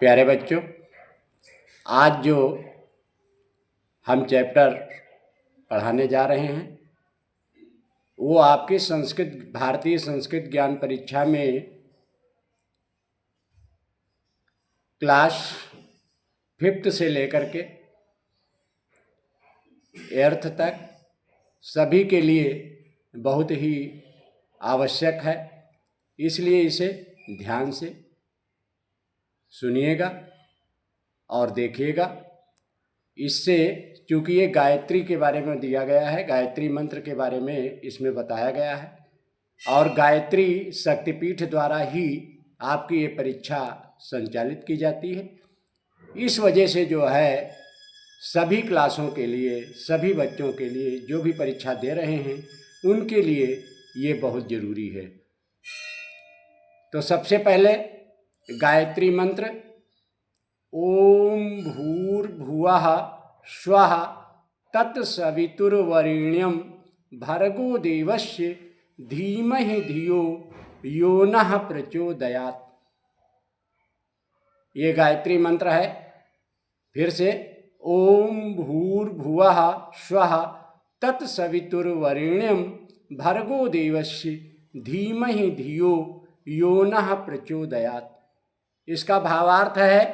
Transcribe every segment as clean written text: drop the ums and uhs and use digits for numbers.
प्यारे बच्चों, आज जो हम चैप्टर पढ़ाने जा रहे हैं वो आपकी भारतीय संस्कृत ज्ञान परीक्षा में क्लास 5th से लेकर के 8th तक सभी के लिए बहुत ही आवश्यक है। इसलिए इसे ध्यान से सुनिएगा और देखिएगा। इससे चूँकि ये गायत्री के बारे में दिया गया है, गायत्री मंत्र के बारे में इसमें बताया गया है और गायत्री शक्तिपीठ द्वारा ही आपकी ये परीक्षा संचालित की जाती है। इस वजह से जो है सभी क्लासों के लिए, सभी बच्चों के लिए जो भी परीक्षा दे रहे हैं उनके लिए ये बहुत ज़रूरी है। तो सबसे पहले गायत्री मंत्र ओम भूर्भुवः स्वः तत्सवितुर्वरेण्यं भर्गो देवस्य धीमहि धियो यो नः प्रचोदयात्। ये गायत्री मंत्र है। फिर से ओम भूर्भुवः स्वः तत्सवितुर्वरेण्यं भर्गो देवस्य धीमहि धियो यो नः प्रचोदयात्। इसका भावार्थ है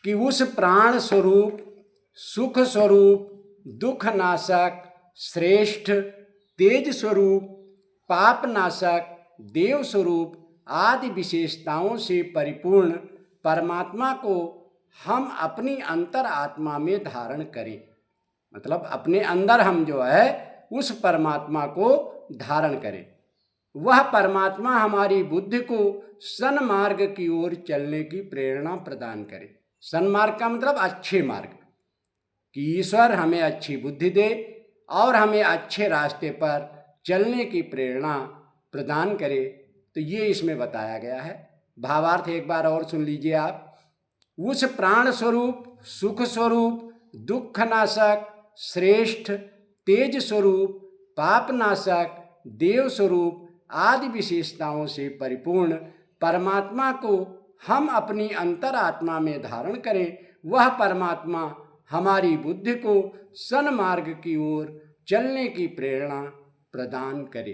कि उस प्राण स्वरूप, सुख स्वरूप, दुख नाशक, श्रेष्ठ, तेज स्वरूप, पाप नाशक, देव स्वरूप आदि विशेषताओं से परिपूर्ण परमात्मा को हम अपनी अंतर आत्मा में धारण करें। मतलब अपने अंदर हम जो है उस परमात्मा को धारण करें। वह परमात्मा हमारी बुद्धि को सन्मार्ग की ओर चलने की प्रेरणा प्रदान करे। सन्मार्ग का मतलब अच्छे मार्ग, कि ईश्वर हमें अच्छी बुद्धि दे और हमें अच्छे रास्ते पर चलने की प्रेरणा प्रदान करे। तो ये इसमें बताया गया है। भावार्थ एक बार और सुन लीजिए आप। उस प्राण स्वरूप, सुख स्वरूप, दुख नाशक, श्रेष्ठ, तेज स्वरूप, पाप नाशक, देव स्वरूप आदि विशेषताओं से परिपूर्ण परमात्मा को हम अपनी अंतरात्मा में धारण करें। वह परमात्मा हमारी बुद्धि को सन्मार्ग की ओर चलने की प्रेरणा प्रदान करे।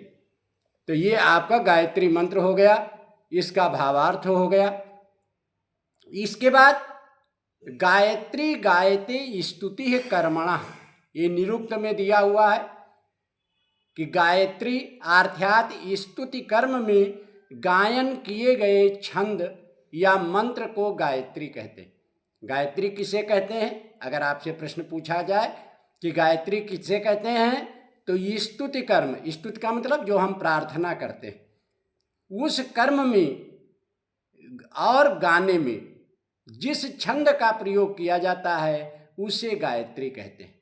तो ये आपका गायत्री मंत्र हो गया, इसका भावार्थ हो गया। इसके बाद गायत्री गायते स्तुति है कर्मणा, ये निरुक्त में दिया हुआ है कि गायत्री अर्थात स्तुति कर्म में गायन किए गए छंद या मंत्र को गायत्री कहते हैं। गायत्री किसे कहते हैं? अगर आपसे प्रश्न पूछा जाए कि गायत्री किसे कहते हैं, तो ये स्तुति कर्म, स्तुति का मतलब जो हम प्रार्थना करते हैं, उस कर्म में और गाने में जिस छंद का प्रयोग किया जाता है उसे गायत्री कहते हैं।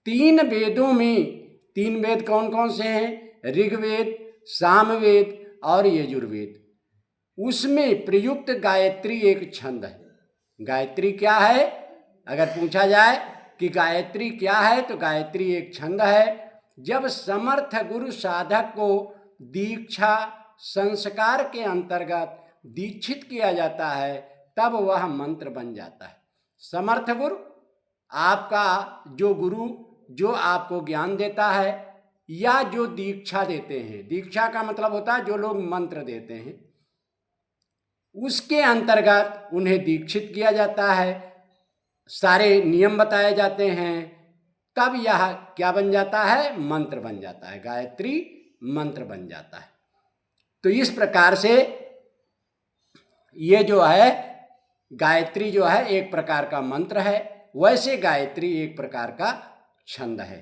3 वेदों में, 3 वेद कौन कौन से हैं? ऋग्वेद, सामवेद और यजुर्वेद। उसमें प्रयुक्त गायत्री एक छंद है। गायत्री क्या है? अगर पूछा जाए कि गायत्री क्या है, तो गायत्री एक छंद है। जब समर्थ गुरु साधक को दीक्षा संस्कार के अंतर्गत दीक्षित किया जाता है तब वह मंत्र बन जाता है। समर्थ गुरु, आपका जो गुरु जो आपको ज्ञान देता है या जो दीक्षा देते हैं, दीक्षा का मतलब होता है जो लोग मंत्र देते हैं, उसके अंतर्गत उन्हें दीक्षित किया जाता है, सारे नियम बताए जाते हैं, तब यह क्या बन जाता है? मंत्र बन जाता है, गायत्री मंत्र बन जाता है। तो इस प्रकार से ये जो है गायत्री जो है एक प्रकार का मंत्र है, वैसे गायत्री एक प्रकार का छंद है।